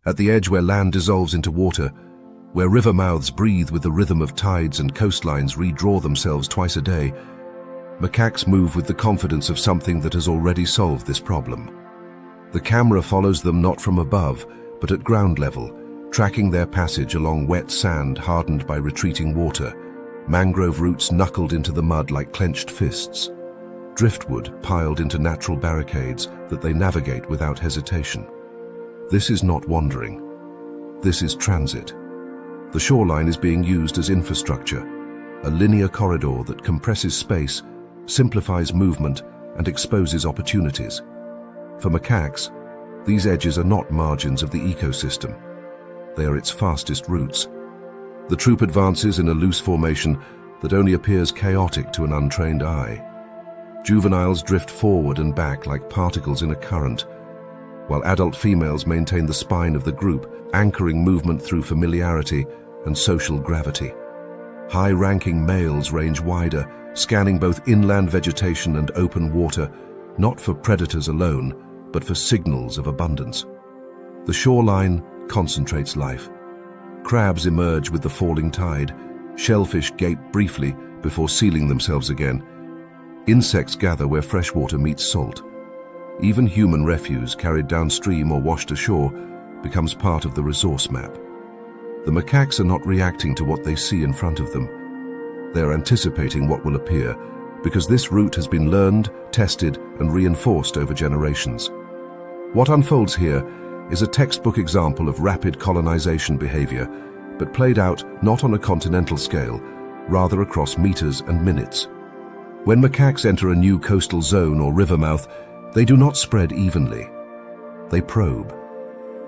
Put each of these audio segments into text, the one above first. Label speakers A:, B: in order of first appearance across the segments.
A: At the edge where land dissolves into water, where river mouths breathe with the rhythm of tides and coastlines redraw themselves twice a day, macaques move with the confidence of something that has already solved this problem. The camera follows them not from above, but at ground level, tracking their passage along wet sand hardened by retreating water, mangrove roots knuckled into the mud like clenched fists, driftwood piled into natural barricades that they navigate without hesitation. This is not wandering. This is transit. The shoreline is being used as infrastructure, a linear corridor that compresses space, simplifies movement, and exposes opportunities. For macaques, these edges are not margins of the ecosystem. They are its fastest routes. The troop advances in a loose formation that only appears chaotic to an untrained eye. Juveniles drift forward and back like particles in a current, while adult females maintain the spine of the group, anchoring movement through familiarity and social gravity. High-ranking males range wider, scanning both inland vegetation and open water, not for predators alone, but for signals of abundance. The shoreline concentrates life. Crabs emerge with the falling tide, shellfish gape briefly before sealing themselves again. Insects gather where freshwater meets salt. Even human refuse carried downstream or washed ashore becomes part of the resource map. The macaques are not reacting to what they see in front of them. They are anticipating what will appear, because this route has been learned, tested, and reinforced over generations. What unfolds here is a textbook example of rapid colonization behavior, but played out not on a continental scale, rather across meters and minutes. When macaques enter a new coastal zone or river mouth, they do not spread evenly. They probe.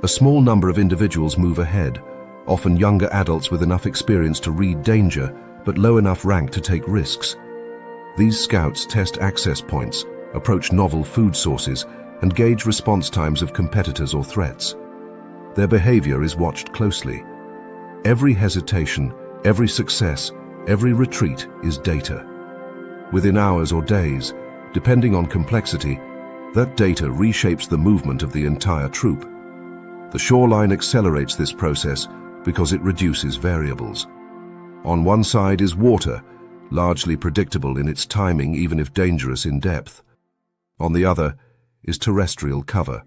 A: A small number of individuals move ahead, often younger adults with enough experience to read danger, but low enough rank to take risks. These scouts test access points, approach novel food sources, and gauge response times of competitors or threats. Their behavior is watched closely. Every hesitation, every success, every retreat is data. Within hours or days, depending on complexity, that data reshapes the movement of the entire troop. The shoreline accelerates this process because it reduces variables. On one side is water, largely predictable in its timing even if dangerous in depth. On the other is terrestrial cover.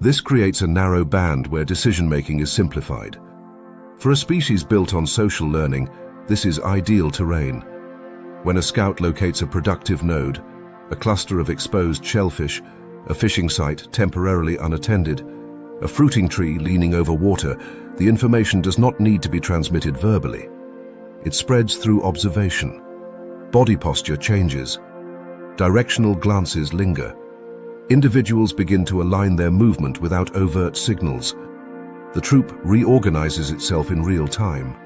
A: This creates a narrow band where decision-making is simplified. For a species built on social learning, this is ideal terrain. When a scout locates a productive node, a cluster of exposed shellfish, a fishing site temporarily unattended, a fruiting tree leaning over water, the information does not need to be transmitted verbally. It spreads through observation. Body posture changes. Directional glances linger. Individuals begin to align their movement without overt signals. The troop reorganizes itself in real time.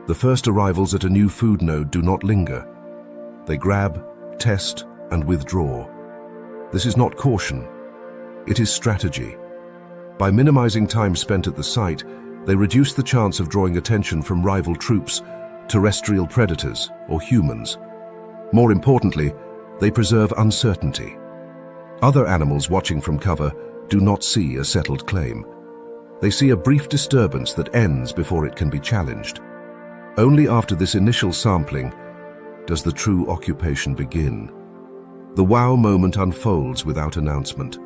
A: The first arrivals at a new food node do not linger. They grab, test, and withdraw. This is not caution. It is strategy. By minimizing time spent at the site, they reduce the chance of drawing attention from rival troops, terrestrial predators, or humans. More importantly, they preserve uncertainty. Other animals watching from cover do not see a settled claim. They see a brief disturbance that ends before it can be challenged. Only after this initial sampling does the true occupation begin. The wow moment unfolds without announcement.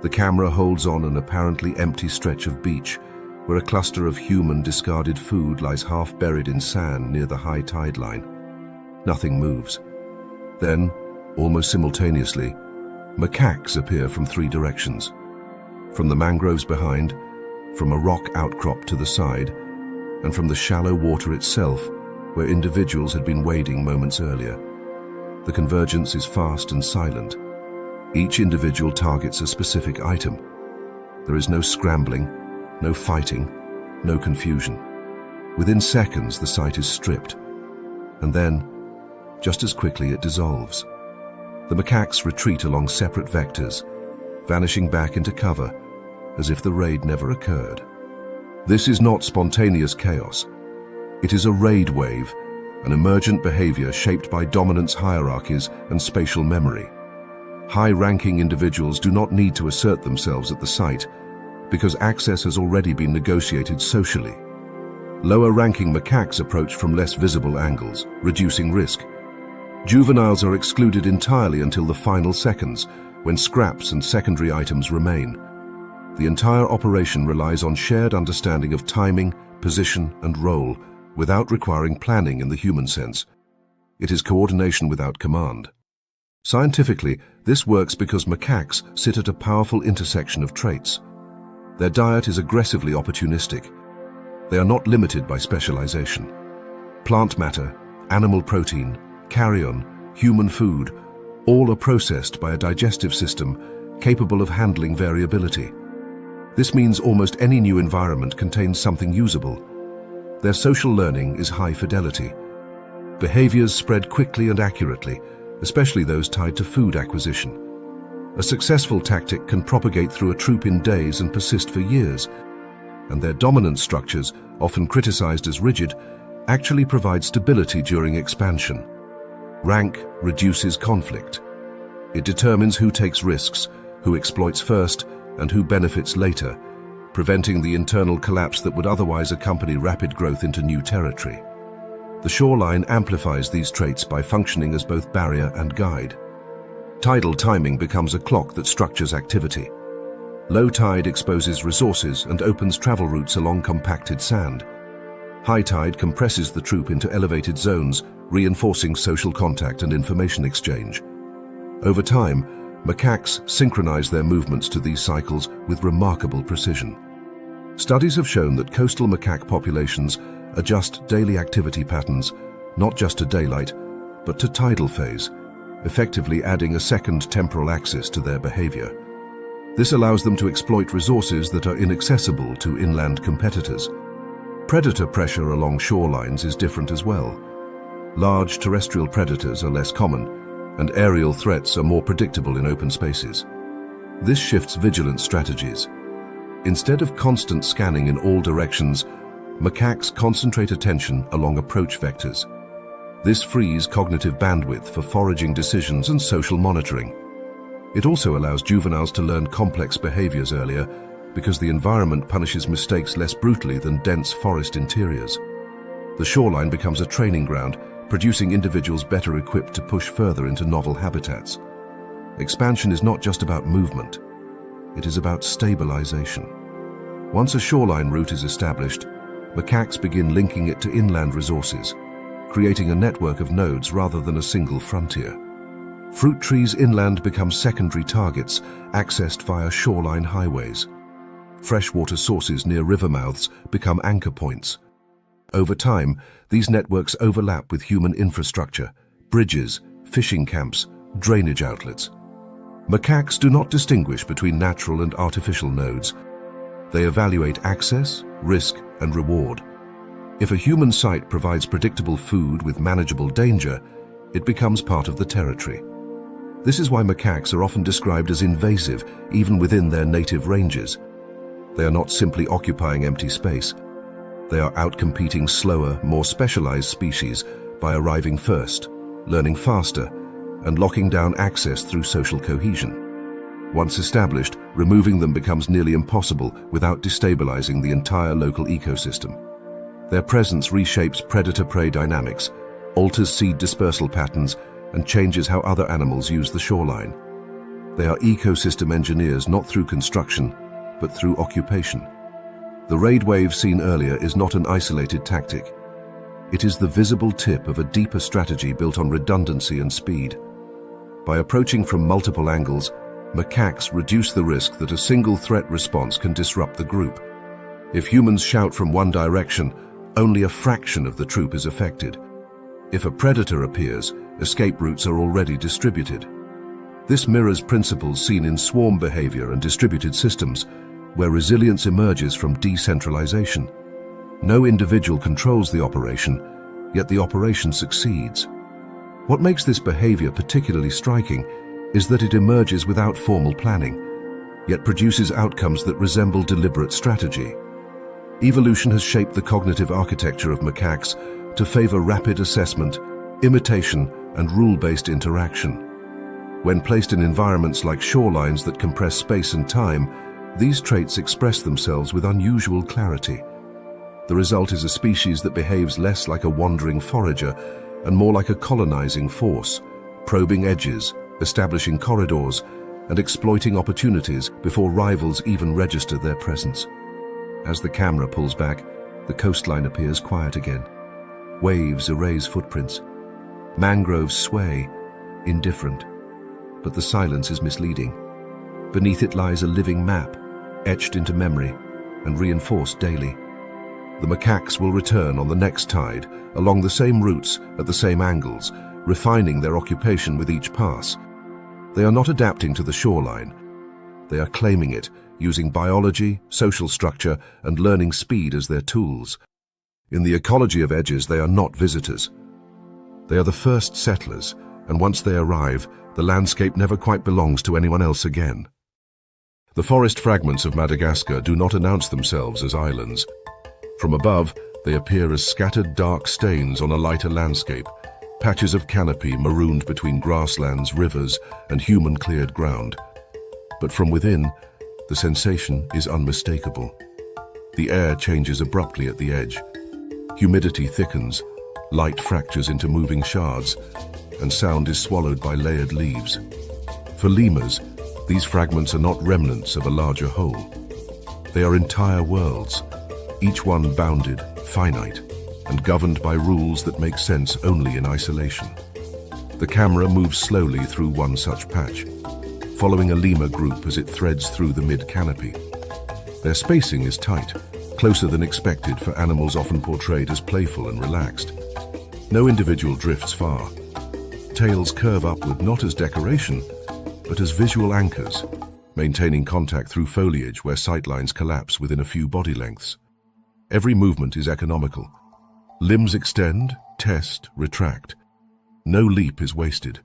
A: The camera holds on an apparently empty stretch of beach where a cluster of human discarded food lies half buried in sand near the high tide line. Nothing moves. Then, almost simultaneously, macaques appear from three directions. From the mangroves behind, from a rock outcrop to the side, and from the shallow water itself where individuals had been wading moments earlier. The convergence is fast and silent. Each individual targets a specific item. There is no scrambling, no fighting, no confusion. Within seconds, the sight is stripped. And then, just as quickly, it dissolves. The macaques retreat along separate vectors, vanishing back into cover, as if the raid never occurred. This is not spontaneous chaos. It is a raid wave, an emergent behavior shaped by dominance hierarchies and spatial memory. High-ranking individuals do not need to assert themselves at the site, because access has already been negotiated socially. Lower-ranking macaques approach from less visible angles, reducing risk. Juveniles are excluded entirely until the final seconds, when scraps and secondary items remain. The entire operation relies on shared understanding of timing, position, and role, without requiring planning in the human sense. It is coordination without command. Scientifically, this works because macaques sit at a powerful intersection of traits. Their diet is aggressively opportunistic. They are not limited by specialization. Plant matter, animal protein, carrion, human food, all are processed by a digestive system capable of handling variability. This means almost any new environment contains something usable. Their social learning is high fidelity. Behaviors spread quickly and accurately, especially those tied to food acquisition. A successful tactic can propagate through a troop in days and persist for years, and their dominant structures, often criticized as rigid, actually provide stability during expansion. Rank reduces conflict. It determines who takes risks, who exploits first, and who benefits later, preventing the internal collapse that would otherwise accompany rapid growth into new territory. The shoreline amplifies these traits by functioning as both barrier and guide. Tidal timing becomes a clock that structures activity. Low tide exposes resources and opens travel routes along compacted sand. High tide compresses the troop into elevated zones, reinforcing social contact and information exchange. Over time, macaques synchronize their movements to these cycles with remarkable precision. Studies have shown that coastal macaque populations adjust daily activity patterns, not just to daylight, but to tidal phase, effectively adding a second temporal axis to their behavior. This allows them to exploit resources that are inaccessible to inland competitors. Predator pressure along shorelines is different as well. Large terrestrial predators are less common, and aerial threats are more predictable in open spaces. This shifts vigilance strategies. Instead of constant scanning in all directions, macaques concentrate attention along approach vectors. This frees cognitive bandwidth for foraging decisions and social monitoring. It also allows juveniles to learn complex behaviors earlier because the environment punishes mistakes less brutally than dense forest interiors. The shoreline becomes a training ground, producing individuals better equipped to push further into novel habitats. Expansion is not just about movement. It is about stabilization. Once a shoreline route is established, macaques begin linking it to inland resources, creating a network of nodes rather than a single frontier. Fruit trees inland become secondary targets, accessed via shoreline highways. Freshwater sources near river mouths become anchor points. Over time, these networks overlap with human infrastructure, bridges, fishing camps, drainage outlets. Macaques do not distinguish between natural and artificial nodes. They evaluate access, risk, and reward. If a human site provides predictable food with manageable danger, it becomes part of the territory. This is why macaques are often described as invasive, even within their native ranges. They are not simply occupying empty space. They are outcompeting slower, more specialized species by arriving first, learning faster, and locking down access through social cohesion. Once established, removing them becomes nearly impossible without destabilizing the entire local ecosystem. Their presence reshapes predator-prey dynamics, alters seed dispersal patterns, and changes how other animals use the shoreline. They are ecosystem engineers not through construction, but through occupation. The raid wave seen earlier is not an isolated tactic. It is the visible tip of a deeper strategy built on redundancy and speed. By approaching from multiple angles, macaques reduce the risk that a single threat response can disrupt the group. If humans shout from one direction, only a fraction of the troop is affected. If a predator appears, escape routes are already distributed. This mirrors principles seen in swarm behavior and distributed systems, where resilience emerges from decentralization. No individual controls the operation, yet the operation succeeds. What makes this behavior particularly striking is that it emerges without formal planning, yet produces outcomes that resemble deliberate strategy. Evolution has shaped the cognitive architecture of macaques to favor rapid assessment, imitation, and rule-based interaction. When placed in environments like shorelines that compress space and time, These traits express themselves with unusual clarity. The result is a species that behaves less like a wandering forager and more like a colonizing force, probing edges, establishing corridors, and exploiting opportunities before rivals even register their presence. As the camera pulls back, the coastline appears quiet again. Waves erase footprints. Mangroves sway, indifferent. But the silence is misleading. Beneath it lies a living map, etched into memory and reinforced daily. The macaques will return on the next tide, along the same routes at the same angles, refining their occupation with each pass. They are not adapting to the shoreline. They are claiming it, using biology, social structure, and learning speed as their tools. In the ecology of edges, they are not visitors. They are the first settlers, and once they arrive, the landscape never quite belongs to anyone else again. The forest fragments of Madagascar do not announce themselves as islands. From above, they appear as scattered dark stains on a lighter landscape, patches of canopy marooned between grasslands, rivers, and human-cleared ground. But from within, the sensation is unmistakable. The air changes abruptly at the edge. Humidity thickens, light fractures into moving shards, and sound is swallowed by layered leaves. For lemurs, these fragments are not remnants of a larger whole. They are entire worlds, each one bounded, finite, and governed by rules that make sense only in isolation. The camera moves slowly through one such patch, following a lemur group as it threads through the mid-canopy. Their spacing is tight, closer than expected for animals often portrayed as playful and relaxed. No individual drifts far. Tails curve upward not as decoration, but as visual anchors, maintaining contact through foliage where sightlines collapse within a few body lengths. Every movement is economical. Limbs extend, test, retract. No leap is wasted.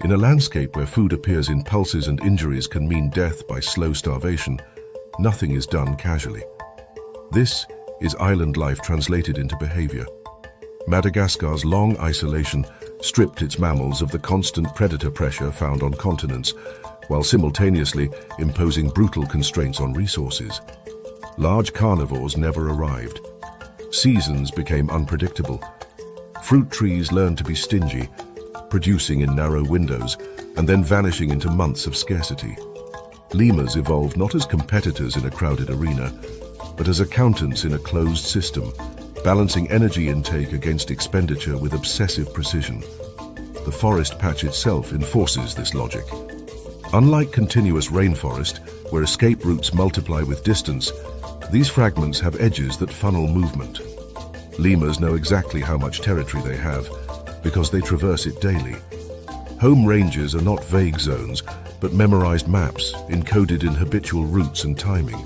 A: In a landscape where food appears in pulses and injuries can mean death by slow starvation, nothing is done casually. This is island life translated into behavior. Madagascar's long isolation stripped its mammals of the constant predator pressure found on continents, while simultaneously imposing brutal constraints on resources. Large carnivores never arrived. Seasons became unpredictable. Fruit trees learned to be stingy, producing in narrow windows and then vanishing into months of scarcity. Lemurs evolved not as competitors in a crowded arena, but as accountants in a closed system, balancing energy intake against expenditure with obsessive precision. The forest patch itself enforces this logic. Unlike continuous rainforest, where escape routes multiply with distance, these fragments have edges that funnel movement. Lemurs know exactly how much territory they have, because they traverse it daily. Home ranges are not vague zones, but memorized maps encoded in habitual routes and timing.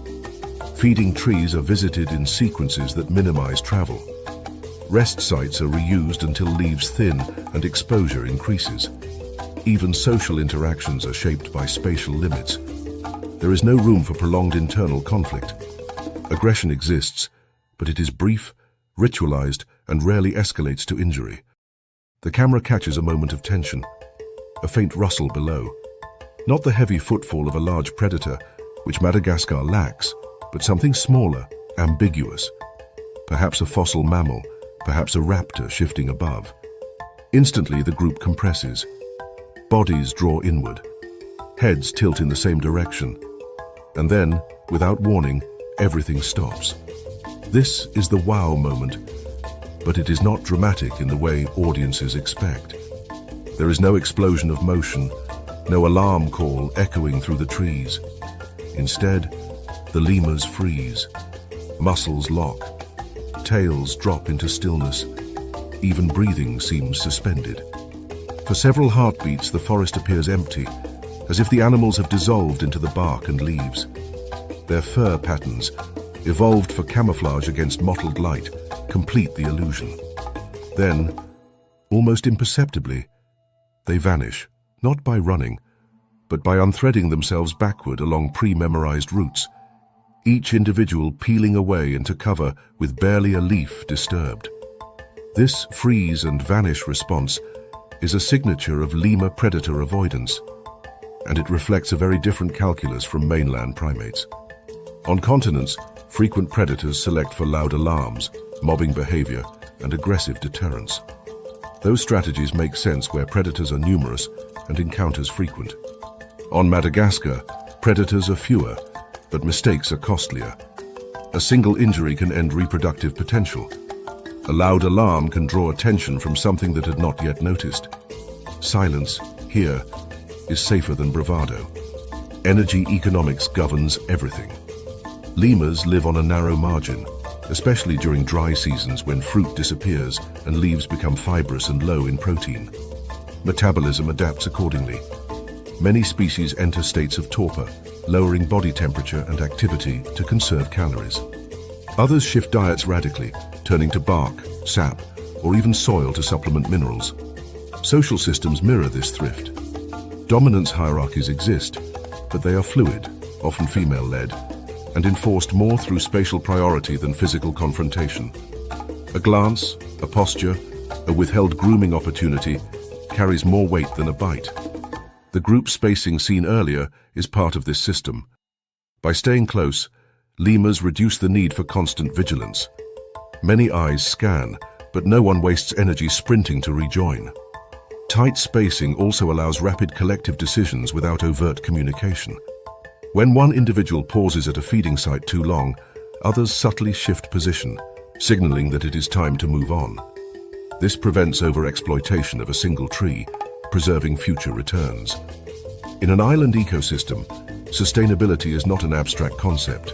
A: Feeding trees are visited in sequences that minimize travel. Rest sites are reused until leaves thin and exposure increases. Even social interactions are shaped by spatial limits. There is no room for prolonged internal conflict. Aggression exists, but it is brief, ritualized, and rarely escalates to injury. The camera catches a moment of tension, a faint rustle below. Not the heavy footfall of a large predator, which Madagascar lacks, but something smaller, ambiguous. Perhaps a fossil mammal, perhaps a raptor shifting above. Instantly, the group compresses. Bodies draw inward. Heads tilt in the same direction. And then, without warning, everything stops. This is the wow moment, but it is not dramatic in the way audiences expect. There is no explosion of motion, no alarm call echoing through the trees. Instead, the lemurs freeze. Muscles lock. Tails drop into stillness. Even breathing seems suspended. For several heartbeats, the forest appears empty, as if the animals have dissolved into the bark and leaves. Their fur patterns, evolved for camouflage against mottled light, complete the illusion. Then, almost imperceptibly, they vanish, not by running, but by unthreading themselves backward along pre-memorized routes, each individual peeling away into cover with barely a leaf disturbed. This freeze and vanish response is a signature of lemur predator avoidance. and it reflects a very different calculus from mainland primates. On continents, frequent predators select for loud alarms, mobbing behavior, and aggressive deterrence. Those strategies make sense where predators are numerous and encounters frequent. On Madagascar, predators are fewer, but mistakes are costlier. A single injury can end reproductive potential. A loud alarm can draw attention from something that had not yet noticed. Silence, here, is safer than bravado. Energy economics governs everything. Lemurs live on a narrow margin, especially during dry seasons when fruit disappears and leaves become fibrous and low in protein. Metabolism adapts accordingly. Many species enter states of torpor, lowering body temperature and activity to conserve calories. Others shift diets radically, turning to bark, sap, or even soil to supplement minerals. Social systems mirror this thrift. Dominance hierarchies exist, but they are fluid, often female-led, and enforced more through spatial priority than physical confrontation. A glance, a posture, a withheld grooming opportunity carries more weight than a bite. The group spacing seen earlier is part of this system. By staying close, lemurs reduce the need for constant vigilance. Many eyes scan, but no one wastes energy sprinting to rejoin. Tight spacing also allows rapid collective decisions without overt communication. When one individual pauses at a feeding site too long, others subtly shift position, signaling that it is time to move on. This prevents overexploitation of a single tree, preserving future returns. In an island ecosystem, sustainability is not an abstract concept.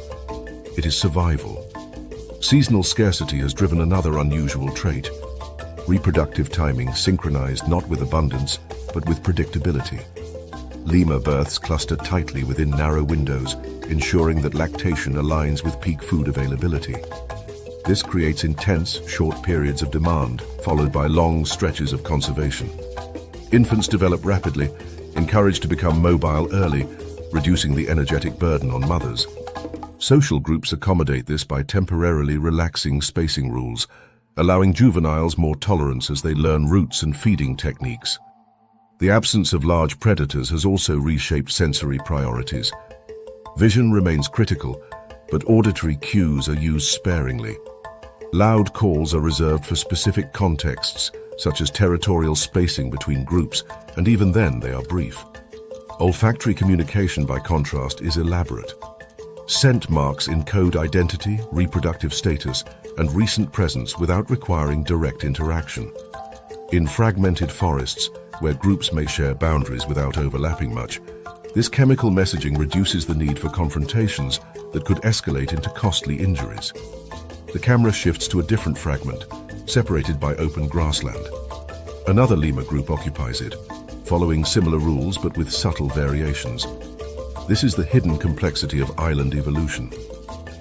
A: It is survival. Seasonal scarcity has driven another unusual trait. Reproductive timing synchronized not with abundance, but with predictability. Lemur births cluster tightly within narrow windows, ensuring that lactation aligns with peak food availability. This creates intense, short periods of demand, followed by long stretches of conservation. Infants develop rapidly, encouraged to become mobile early, reducing the energetic burden on mothers. Social groups accommodate this by temporarily relaxing spacing rules, allowing juveniles more tolerance as they learn routes and feeding techniques. The absence of large predators has also reshaped sensory priorities. Vision remains critical, but auditory cues are used sparingly. Loud calls are reserved for specific contexts, such as territorial spacing between groups, and even then they are brief. Olfactory communication, by contrast, is elaborate. Scent marks encode identity, reproductive status, and recent presence without requiring direct interaction. In fragmented forests, where groups may share boundaries without overlapping much, this chemical messaging reduces the need for confrontations that could escalate into costly injuries. The camera shifts to a different fragment, separated by open grassland. Another lemur group occupies it, following similar rules but with subtle variations. This is the hidden complexity of island evolution.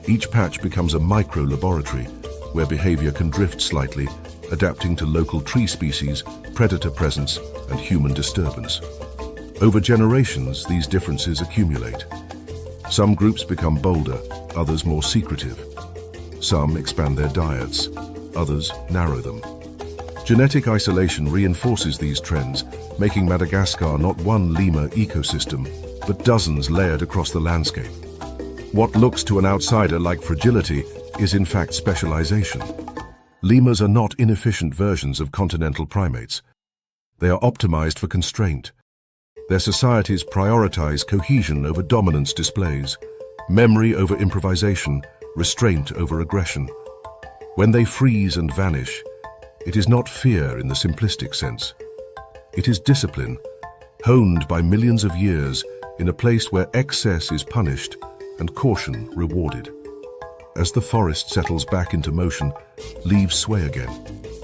A: Each patch becomes a micro-laboratory, where behavior can drift slightly, adapting to local tree species, predator presence, and human disturbance. Over generations, these differences accumulate. Some groups become bolder, others more secretive. Some expand their diets, others narrow them. Genetic isolation reinforces these trends, making Madagascar not one lemur ecosystem, but dozens layered across the landscape. What looks to an outsider like fragility is in fact specialization. Lemurs are not inefficient versions of continental primates. They are optimized for constraint. Their societies prioritize cohesion over dominance displays, memory over improvisation, restraint over aggression. When they freeze and vanish, it is not fear in the simplistic sense. It is discipline, honed by millions of years in a place where excess is punished and caution rewarded. As the forest settles back into motion, leaves sway again,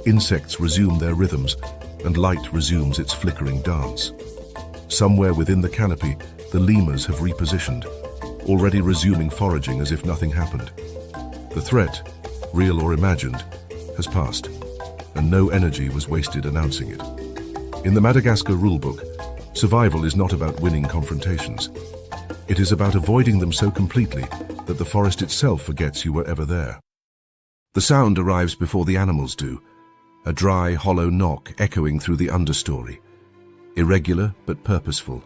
A: insects resume their rhythms, and light resumes its flickering dance. Somewhere within the canopy, the lemurs have repositioned, already resuming foraging as if nothing happened. The threat, real or imagined, has passed, and no energy was wasted announcing it. In the Madagascar rulebook, survival is not about winning confrontations. It is about avoiding them so completely that the forest itself forgets you were ever there. The sound arrives before the animals do, a dry, hollow knock echoing through the understory. Irregular but purposeful,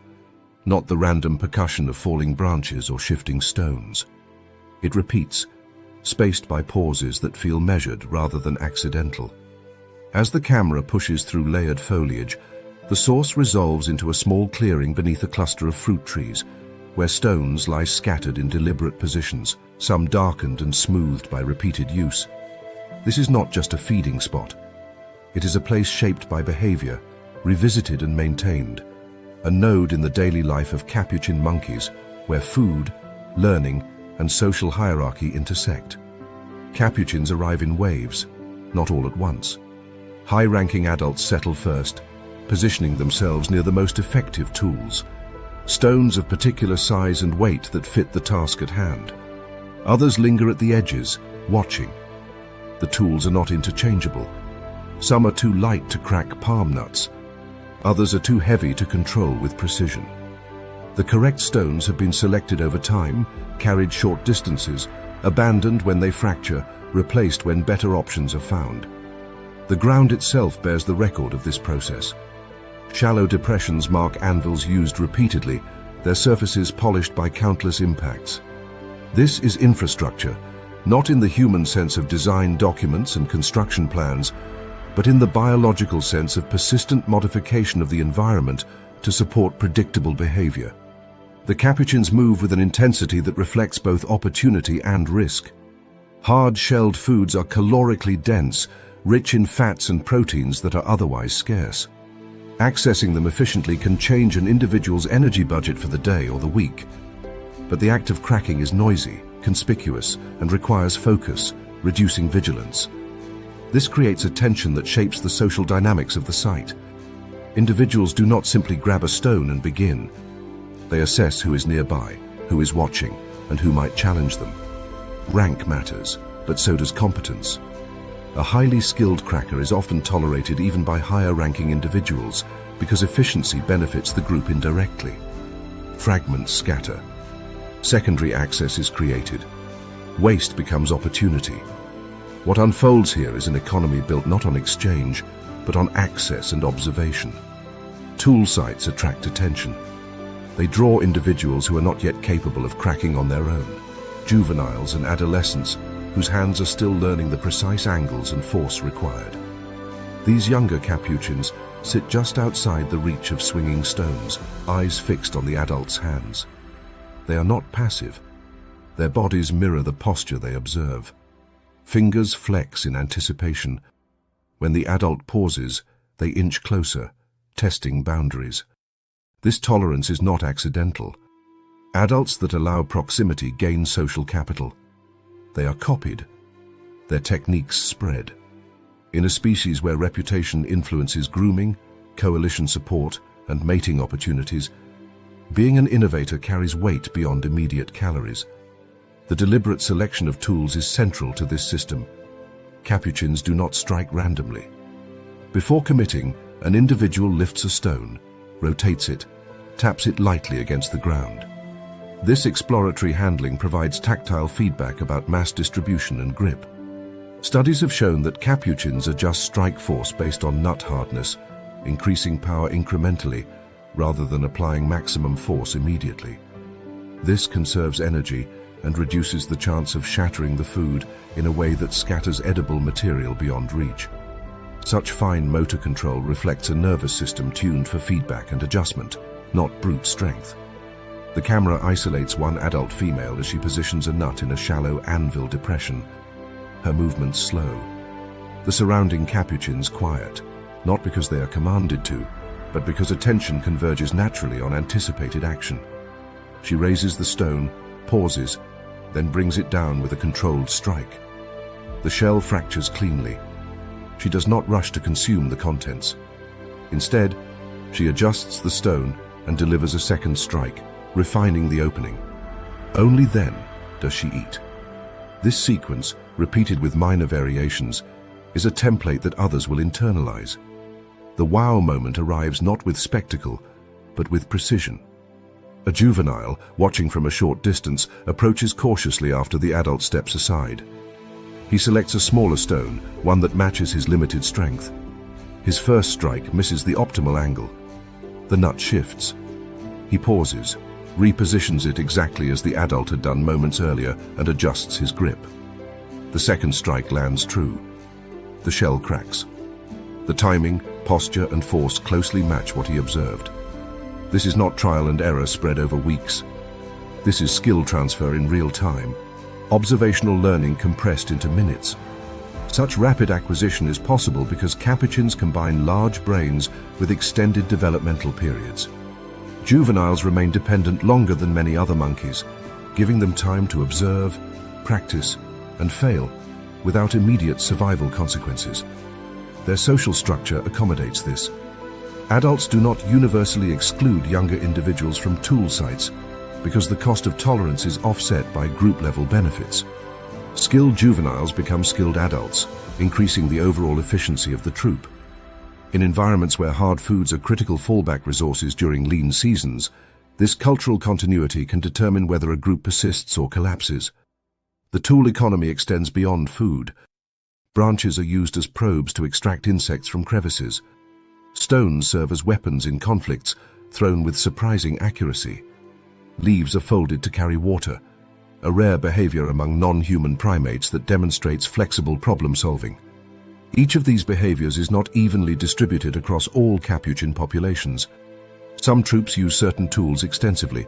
A: not the random percussion of falling branches or shifting stones. It repeats, spaced by pauses that feel measured rather than accidental. As the camera pushes through layered foliage, the source resolves into a small clearing beneath a cluster of fruit trees, where stones lie scattered in deliberate positions, some darkened and smoothed by repeated use. This is not just a feeding spot. It is a place shaped by behavior, revisited and maintained, a node in the daily life of capuchin monkeys, where food, learning, and social hierarchy intersect. Capuchins arrive in waves, not all at once. High-ranking adults settle first, positioning themselves near the most effective tools, stones of particular size and weight that fit the task at hand. Others linger at the edges, watching. The tools are not interchangeable. Some are too light to crack palm nuts. Others are too heavy to control with precision. The correct stones have been selected over time, carried short distances, abandoned when they fracture, replaced when better options are found. The ground itself bears the record of this process. Shallow depressions mark anvils used repeatedly, their surfaces polished by countless impacts. This is infrastructure, not in the human sense of design documents and construction plans, but in the biological sense of persistent modification of the environment to support predictable behavior. The capuchins move with an intensity that reflects both opportunity and risk. Hard-shelled foods are calorically dense, rich in fats and proteins that are otherwise scarce. Accessing them efficiently can change an individual's energy budget for the day or the week. But the act of cracking is noisy, conspicuous, and requires focus, reducing vigilance. This creates a tension that shapes the social dynamics of the site. Individuals do not simply grab a stone and begin. They assess who is nearby, who is watching, and who might challenge them. Rank matters, but so does competence. A highly skilled cracker is often tolerated even by higher-ranking individuals because efficiency benefits the group indirectly. Fragments scatter. Secondary access is created. Waste becomes opportunity. What unfolds here is an economy built not on exchange, but on access and observation. Tool sites attract attention. They draw individuals who are not yet capable of cracking on their own, juveniles and adolescents whose hands are still learning the precise angles and force required. These younger capuchins sit just outside the reach of swinging stones, eyes fixed on the adult's hands. They are not passive. Their bodies mirror the posture they observe. Fingers flex in anticipation. When the adult pauses, they inch closer, testing boundaries. This tolerance is not accidental. Adults that allow proximity gain social capital. They are copied. Their techniques spread. In a species where reputation influences grooming, coalition support, and mating opportunities, being an innovator carries weight beyond immediate calories. The deliberate selection of tools is central to this system. Capuchins do not strike randomly. Before committing, an individual lifts a stone, rotates it, taps it lightly against the ground. This exploratory handling provides tactile feedback about mass distribution and grip. Studies have shown that capuchins adjust strike force based on nut hardness, increasing power incrementally rather than applying maximum force immediately. This conserves energy and reduces the chance of shattering the food in a way that scatters edible material beyond reach. Such fine motor control reflects a nervous system tuned for feedback and adjustment, not brute strength. The camera isolates one adult female as she positions a nut in a shallow anvil depression. Her movements slow. The surrounding capuchins quiet, not because they are commanded to, but because attention converges naturally on anticipated action. She raises the stone, pauses, then brings it down with a controlled strike. The shell fractures cleanly. She does not rush to consume the contents. Instead, she adjusts the stone and delivers a second strike, refining the opening. Only then does she eat. This sequence, repeated with minor variations, is a template that others will internalize. The wow moment arrives not with spectacle, but with precision. A juvenile, watching from a short distance, approaches cautiously after the adult steps aside. He selects a smaller stone, one that matches his limited strength. His first strike misses the optimal angle. The nut shifts. He pauses, repositions it exactly as the adult had done moments earlier, and adjusts his grip. The second strike lands true. The shell cracks. The timing, posture, and force closely match what he observed. This is not trial and error spread over weeks. This is skill transfer in real time, observational learning compressed into minutes. Such rapid acquisition is possible because capuchins combine large brains with extended developmental periods. Juveniles remain dependent longer than many other monkeys, giving them time to observe, practice, and fail without immediate survival consequences. Their social structure accommodates this. Adults do not universally exclude younger individuals from tool sites because the cost of tolerance is offset by group-level benefits. Skilled juveniles become skilled adults, increasing the overall efficiency of the troop. In environments where hard foods are critical fallback resources during lean seasons, this cultural continuity can determine whether a group persists or collapses. The tool economy extends beyond food. Branches are used as probes to extract insects from crevices. Stones serve as weapons in conflicts, thrown with surprising accuracy. Leaves are folded to carry water, a rare behavior among non-human primates that demonstrates flexible problem-solving. Each of these behaviors is not evenly distributed across all capuchin populations. Some troops use certain tools extensively,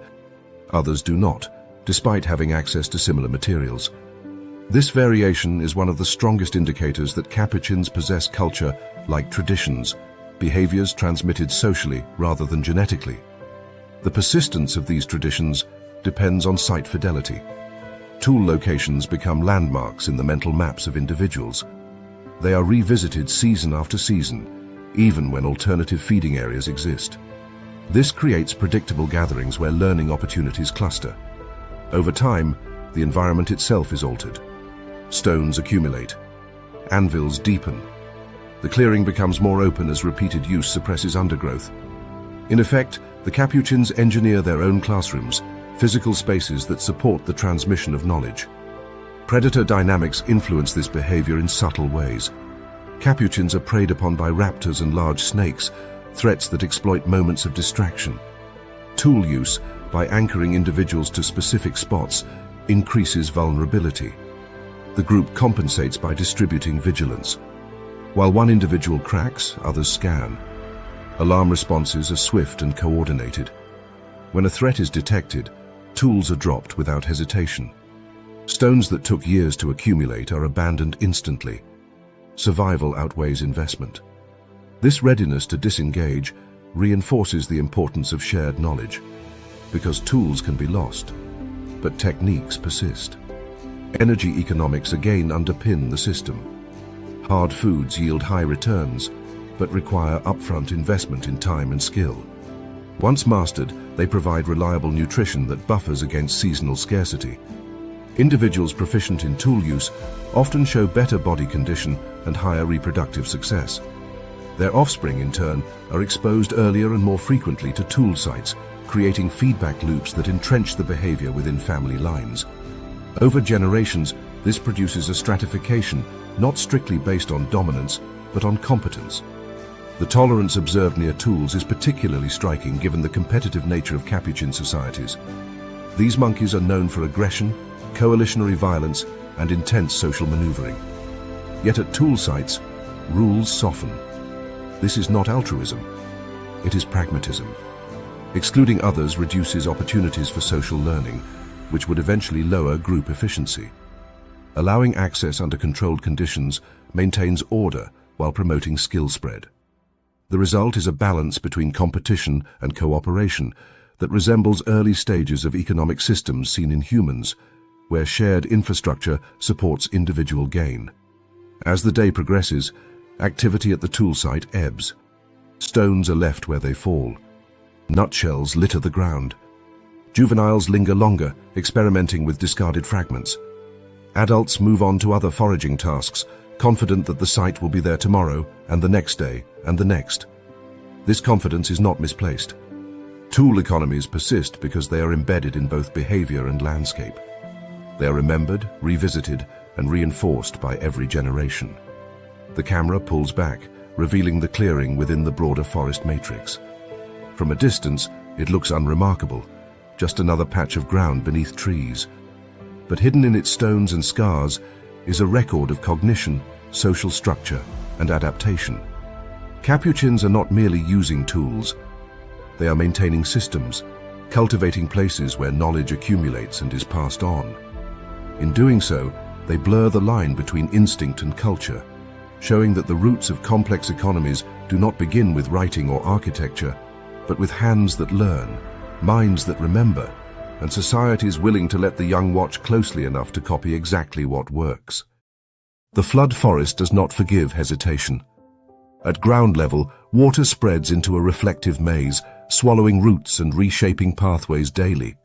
A: others do not, despite having access to similar materials. This variation is one of the strongest indicators that capuchins possess culture-like traditions, behaviors transmitted socially rather than genetically. The persistence of these traditions depends on site fidelity. Tool locations become landmarks in the mental maps of individuals. They are revisited season after season, even when alternative feeding areas exist. This creates predictable gatherings where learning opportunities cluster. Over time, the environment itself is altered. Stones accumulate. Anvils deepen. The clearing becomes more open as repeated use suppresses undergrowth. In effect, the capuchins engineer their own classrooms, physical spaces that support the transmission of knowledge. Predator dynamics influence this behavior in subtle ways. Capuchins are preyed upon by raptors and large snakes, threats that exploit moments of distraction. Tool use, by anchoring individuals to specific spots, increases vulnerability. The group compensates by distributing vigilance. While one individual cracks, others scan. Alarm responses are swift and coordinated. When a threat is detected, tools are dropped without hesitation. Stones that took years to accumulate are abandoned instantly. Survival outweighs investment. This readiness to disengage reinforces the importance of shared knowledge, because tools can be lost, but techniques persist. Energy economics again underpin the system. Hard foods yield high returns, but require upfront investment in time and skill. Once mastered, they provide reliable nutrition that buffers against seasonal scarcity. Individuals proficient in tool use often show better body condition and higher reproductive success. Their offspring, in turn, are exposed earlier and more frequently to tool sites, creating feedback loops that entrench the behavior within family lines. Over generations, this produces a stratification not strictly based on dominance, but on competence. The tolerance observed near tools is particularly striking given the competitive nature of capuchin societies. These monkeys are known for aggression, coalitionary violence, and intense social maneuvering. Yet at tool sites, rules soften. This is not altruism, it is pragmatism. Excluding others reduces opportunities for social learning, which would eventually lower group efficiency. Allowing access under controlled conditions maintains order while promoting skill spread. The result is a balance between competition and cooperation that resembles early stages of economic systems seen in humans, where shared infrastructure supports individual gain. As the day progresses, activity at the tool site ebbs. Stones are left where they fall. Nutshells litter the ground. Juveniles linger longer, experimenting with discarded fragments. Adults move on to other foraging tasks, confident that the site will be there tomorrow, and the next day, and the next. This confidence is not misplaced. Tool economies persist because they are embedded in both behavior and landscape. They are remembered, revisited, and reinforced by every generation. The camera pulls back, revealing the clearing within the broader forest matrix. From a distance, It looks unremarkable, just another patch of ground beneath trees. But hidden in its stones and scars is a record of cognition, social structure, and adaptation. Capuchins are not merely using tools. They are maintaining systems, cultivating places where knowledge accumulates and is passed on. In doing so, they blur the line between instinct and culture, showing that the roots of complex economies do not begin with writing or architecture, but with hands that learn, minds that remember, and societies willing to let the young watch closely enough to copy exactly what works. The flood forest does not forgive hesitation. At ground level, water spreads into a reflective maze, swallowing roots and reshaping pathways daily.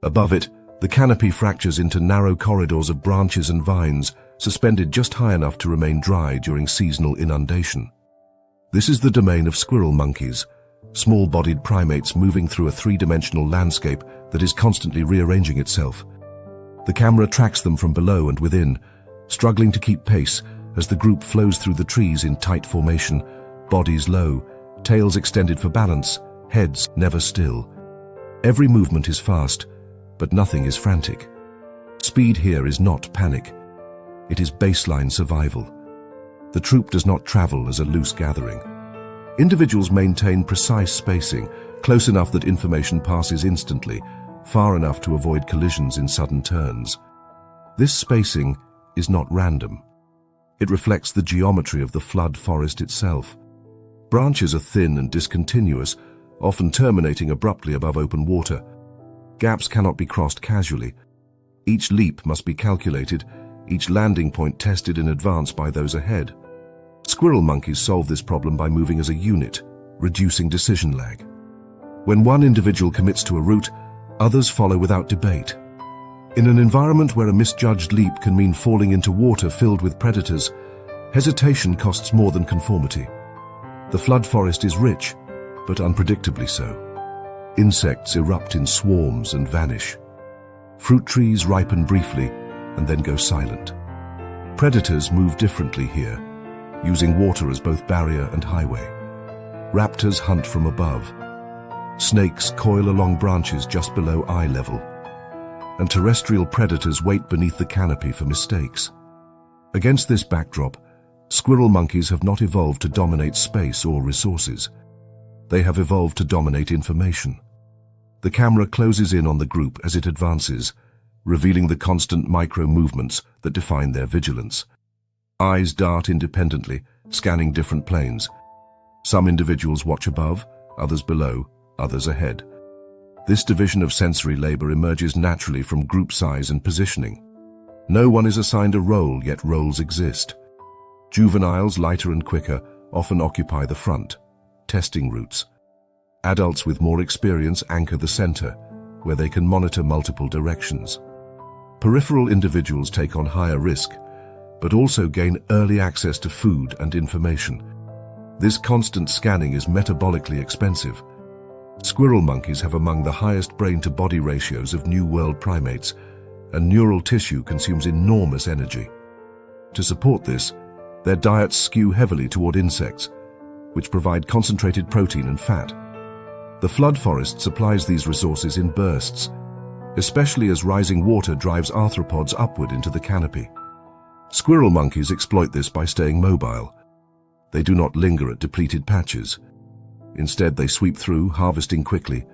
A: Above it, the canopy fractures into narrow corridors of branches and vines, suspended just high enough to remain dry during seasonal inundation. This is the domain of squirrel monkeys, small-bodied primates moving through a three-dimensional landscape that is constantly rearranging itself. The camera tracks them from below and within, struggling to keep pace as the group flows through the trees in tight formation, bodies low, tails extended for balance, heads never still. Every movement is fast, but nothing is frantic. Speed here is not panic. It is baseline survival. The troop does not travel as a loose gathering. Individuals maintain precise spacing, close enough that information passes instantly, far enough to avoid collisions in sudden turns. This spacing is not random. It reflects the geometry of the flood forest itself. Branches are thin and discontinuous, often terminating abruptly above open water. Gaps cannot be crossed casually. Each leap must be calculated, each landing point tested in advance by those ahead. Squirrel monkeys solve this problem by moving as a unit, reducing decision lag. When one individual commits to a route, others follow without debate. In an environment where a misjudged leap can mean falling into water filled with predators, hesitation costs more than conformity. The flood forest is rich, but unpredictably so. Insects erupt in swarms and vanish. Fruit trees ripen briefly and then go silent. Predators move differently here, using water as both barrier and highway. Raptors hunt from above. Snakes coil along branches just below eye level. And terrestrial predators wait beneath the canopy for mistakes. Against this backdrop, squirrel monkeys have not evolved to dominate space or resources. They have evolved to dominate information. The camera closes in on the group as it advances, revealing the constant micro-movements that define their vigilance. Eyes dart independently, scanning different planes. Some individuals watch above, others below, others ahead. This division of sensory labor emerges naturally from group size and positioning. No one is assigned a role, yet roles exist. Juveniles, lighter and quicker, often occupy the front, testing routes. Adults with more experience anchor the center, where they can monitor multiple directions. Peripheral individuals take on higher risk, but also gain early access to food and information. This constant scanning is metabolically expensive. Squirrel monkeys have among the highest brain-to-body ratios of New World primates, and neural tissue consumes enormous energy. To support this, their diets skew heavily toward insects, which provide concentrated protein and fat. The flood forest supplies these resources in bursts, especially as rising water drives arthropods upward into the canopy. Squirrel monkeys exploit this by staying mobile. They do not linger at depleted patches. Instead, they sweep through, harvesting quickly,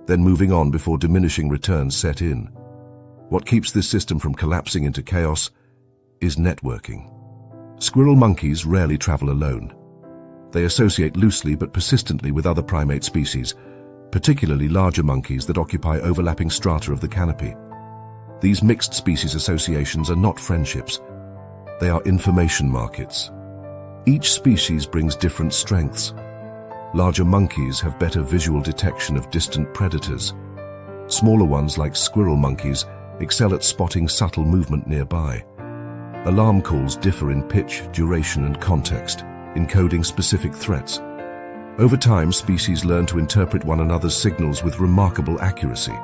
A: then moving on before diminishing returns set in. What keeps this system from collapsing into chaos is networking. Squirrel monkeys rarely travel alone. They associate loosely but persistently with other primate species, particularly larger monkeys that occupy overlapping strata of the canopy. These mixed species associations are not friendships. They are information markets. Each species brings different strengths. Larger monkeys have better visual detection of distant predators. Smaller ones, like squirrel monkeys, excel at spotting subtle movement nearby. Alarm calls differ in pitch, duration, and context, encoding specific threats. Over time, species learn to interpret one another's signals with remarkable accuracy.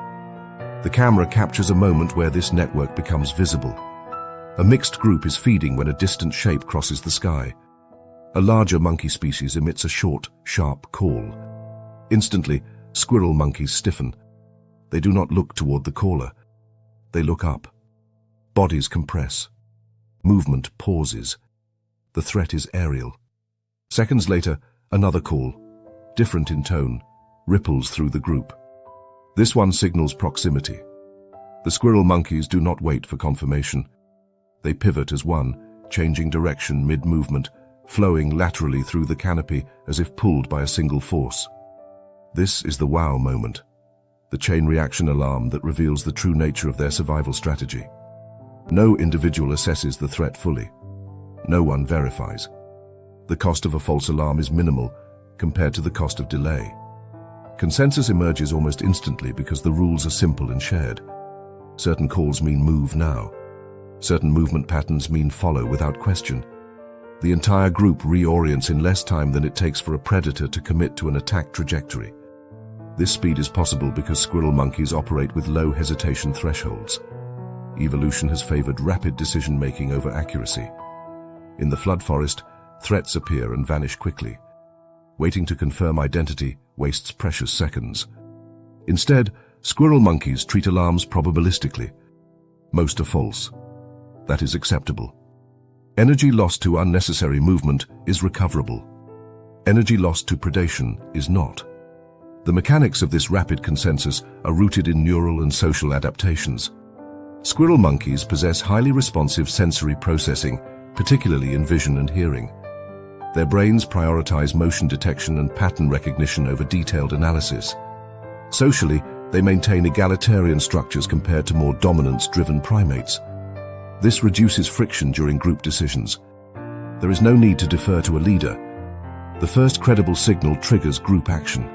A: The camera captures a moment where this network becomes visible. A mixed group is feeding when a distant shape crosses the sky. A larger monkey species emits a short, sharp call. Instantly, Squirrel monkeys stiffen. They do not look toward the caller. They look up. Bodies compress. Movement pauses. The threat is aerial. Seconds later, another call, different in tone, ripples through the group. This one signals proximity. The squirrel monkeys do not wait for confirmation. They pivot as one, changing direction mid-movement, flowing laterally through the canopy as if pulled by a single force. This is the wow moment, the chain reaction alarm that reveals the true nature of their survival strategy. No individual assesses the threat fully. No one verifies. The cost of a false alarm is minimal compared to the cost of delay. Consensus emerges almost instantly because the rules are simple and shared. Certain calls mean move now. Certain movement patterns mean follow without question. The entire group reorients in less time than it takes for a predator to commit to an attack trajectory. This speed is possible because squirrel monkeys operate with low hesitation thresholds. Evolution has favored rapid decision-making over accuracy. In the flood forest, threats appear and vanish quickly. Waiting to confirm identity wastes precious seconds. Instead, squirrel monkeys treat alarms probabilistically. Most are false. That is acceptable. Energy lost to unnecessary movement is recoverable. Energy lost to predation is not. The mechanics of this rapid consensus are rooted in neural and social adaptations. Squirrel monkeys possess highly responsive sensory processing, particularly in vision and hearing. Their brains prioritize motion detection and pattern recognition over detailed analysis. Socially, they maintain egalitarian structures compared to more dominance-driven primates. This reduces friction during group decisions. There is no need to defer to a leader. The first credible signal triggers group action.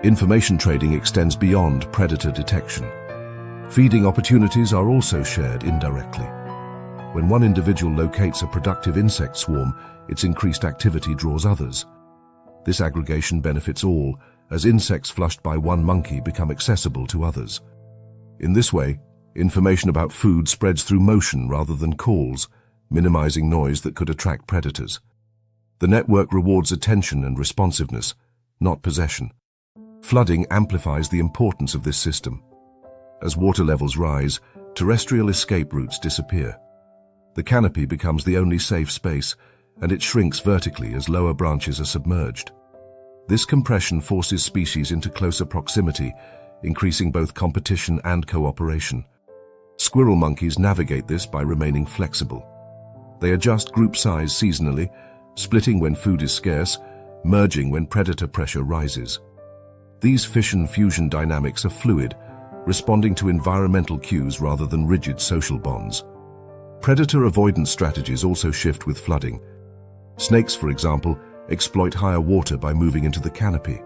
A: Information trading extends beyond predator detection. Feeding opportunities are also shared indirectly. When one individual locates a productive insect swarm, its increased activity draws others. This aggregation benefits all, as insects flushed by one monkey become accessible to others. In this way, information about food spreads through motion rather than calls, minimizing noise that could attract predators. The network rewards attention and responsiveness, not possession. Flooding amplifies the importance of this system. As water levels rise, terrestrial escape routes disappear. The canopy becomes the only safe space, and it shrinks vertically as lower branches are submerged. This compression forces species into closer proximity, increasing both competition and cooperation. Squirrel monkeys navigate this by remaining flexible. They adjust group size seasonally, splitting when food is scarce, merging when predator pressure rises. These fission-fusion dynamics are fluid, responding to environmental cues rather than rigid social bonds. Predator avoidance strategies also shift with flooding. Snakes, for example, exploit higher water by moving into the canopy.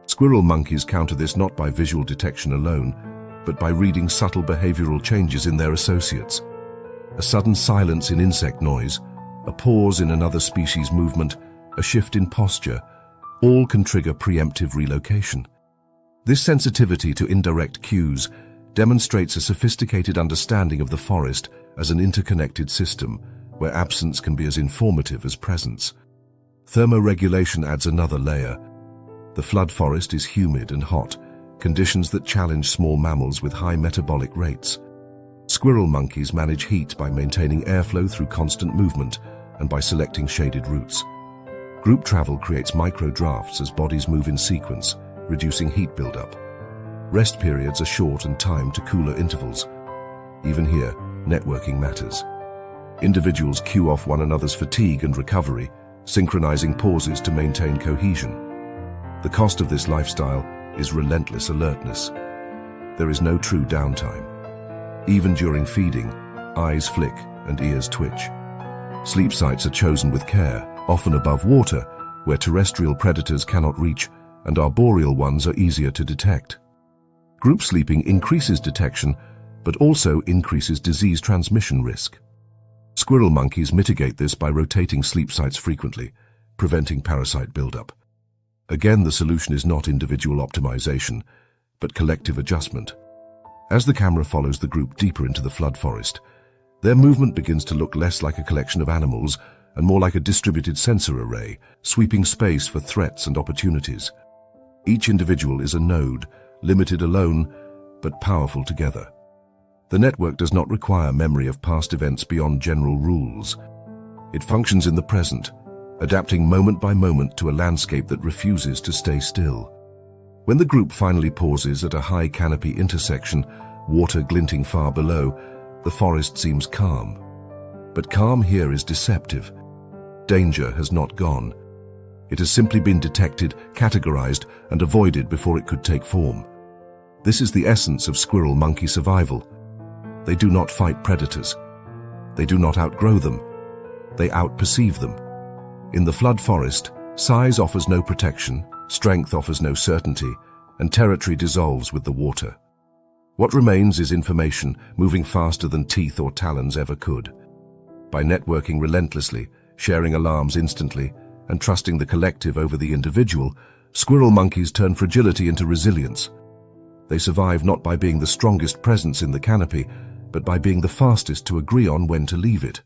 A: Squirrel monkeys counter this not by visual detection alone, but by reading subtle behavioral changes in their associates. A sudden silence in insect noise, a pause in another species' movement, a shift in posture, all can trigger preemptive relocation. This sensitivity to indirect cues demonstrates a sophisticated understanding of the forest as an interconnected system, where absence can be as informative as presence. Thermoregulation adds another layer. The flood forest is humid and hot, conditions that challenge small mammals with high metabolic rates. Squirrel monkeys manage heat by maintaining airflow through constant movement and by selecting shaded routes. Group travel creates micro-drafts as bodies move in sequence, reducing heat buildup. Rest periods are short and timed to cooler intervals. Even here, networking matters. Individuals cue off one another's fatigue and recovery, synchronizing pauses to maintain cohesion. The cost of this lifestyle is relentless alertness. There is no true downtime. Even during feeding, eyes flick and ears twitch. Sleep sites are chosen with care, often above water, where terrestrial predators cannot reach, and arboreal ones are easier to detect. Group sleeping increases detection, but also increases disease transmission risk. Squirrel monkeys mitigate this by rotating sleep sites frequently, preventing parasite buildup. Again, the solution is not individual optimization, but collective adjustment. As the camera follows the group deeper into the flood forest, their movement begins to look less like a collection of animals and more like a distributed sensor array, sweeping space for threats and opportunities. Each individual is a node, limited alone, but powerful together. The network does not require memory of past events beyond general rules. It functions in the present, adapting moment by moment to a landscape that refuses to stay still. When the group finally pauses at a high canopy intersection, water glinting far below, the forest seems calm. But calm here is deceptive. Danger has not gone. It has simply been detected, categorized, and avoided before it could take form. This is the essence of squirrel-monkey survival. They do not fight predators. They do not outgrow them. They outperceive them. In the flood forest, size offers no protection, strength offers no certainty, and territory dissolves with the water. What remains is information, moving faster than teeth or talons ever could. By networking relentlessly, sharing alarms instantly, and trusting the collective over the individual, squirrel monkeys turn fragility into resilience. They survive not by being the strongest presence in the canopy, but by being the fastest to agree on when to leave it.